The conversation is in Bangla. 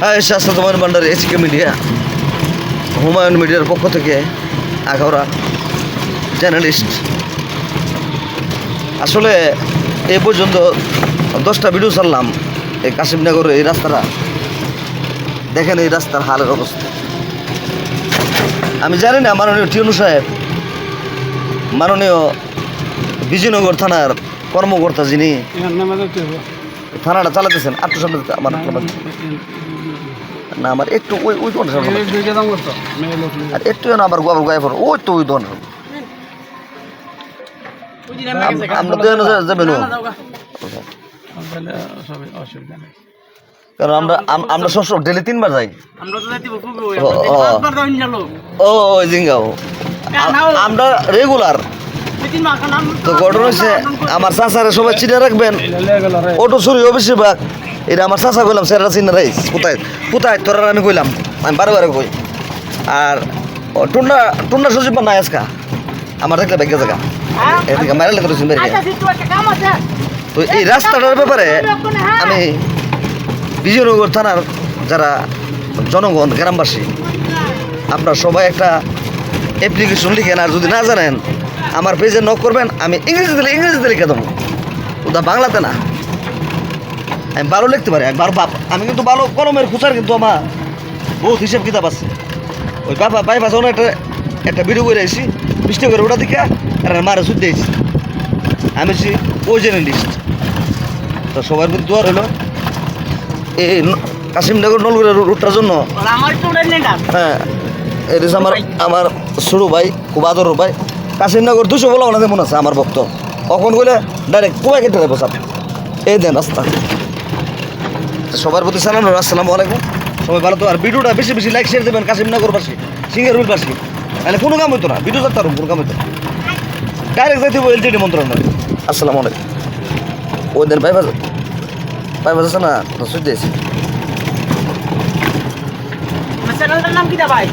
হ্যাঁ, শাস্ত্র হুমায়ুন ভান্ডারী, এসকে মিডিয়া, হুমায়ুন মিডিয়ার পক্ষ থেকে আখাউড়া জার্নালিস্ট। আসলে এ পর্যন্ত 10টা ভিডিও ছাড়লাম এই কাশিমনগরের এই রাস্তাটা। দেখেন এই রাস্তার হালের অবস্থা। আমি জানি না মাননীয় টিউনু সাহেব, মাননীয় বিজয়নগর থানার কর্মকর্তা যিনি থানাটা চালাতেছেন, একটু সামনে আমার না, আমার একটু ওই ওই দোকান আর একটু যেন আবার গোবর গায়ে পড়ো, ওই তো ওই দোকান আমরা তো যাবেন। কারণ আমরা সবসময় ডেলি 3বার যাই। ও ওই জিঙ্গাও আমরা রেগুলার। তো ঘটনা হচ্ছে আমার চাচারে সবাই চিনে রাখবেন, অটো চুরি বেশিরভাগ। এটা আমার চাচা কইলাম, স্যাররা চিনে রাইস কোথায় কোথায় তোরা, আমি কইলাম, আমি বারে বারে কই। আর টুন্ডা টুন্ডা সচিব নাই আজকা আমার দেখলে ব্যাগে জায়গা এদিকে মারালে করে শুনবে। তো এই রাস্তাটার ব্যাপারে আমি বিজয়নগর থানার যারা জনগণ, গ্রামবাসী, আপনারা সবাই একটা অ্যাপ্লিকেশন লিখেন। আর যদি না জানেন আমার পেজে নক করবেন, আমি ইংরেজিতে লিখে দেবো, ওটা বাংলাতে না। আমি ভালো লিখতে পারি, আমি কিন্তু ভালো কলমের খুচার, কিন্তু আমার বহুত হিসাব কিতাব আছে। ওই বাইপাস একটা ভিডিও করে আসি, মিষ্টি করে ওটা দিকে আর মারে সুদ দিয়েছি। আমি ওই জার্নালিস্ট। তো সবার প্রতি দোয়ার হলো এই কাশিমনগর নলগুড়া রুটটার জন্য। হ্যাঁ, এটা আমার ছোটো ভাই, খুব আদর ভাই। কাশিমনগর 200 বলা ওনাদের মনে আছে আমার ভক্ত, কখন বলে ডাইরেক্ট কুমাই কেটে দেবো সাপ। এই দেন রাস্তা। সবার প্রতি সালাম, আসসালামু আলাইকুম। সবাই ভালো তো। আর ভিডিওটা বেশি বেশি লাইক শেয়ার দেবেন কাশিমনগরবাসী, সিঙ্গারুলবাসী। তাহলে কোনো কাম হইতো না, ভিডিও যাতে কোনো কাম হইতো না, ডাইরেক্ট যাইতে হবো এলটিডি মন্ত্রণালয়। আসসালামু আলাইকুম। ওই দিন বাইপাস আছে না, সুদ দিয়েছি। চ্যানেলটার নাম কি দা ভাই?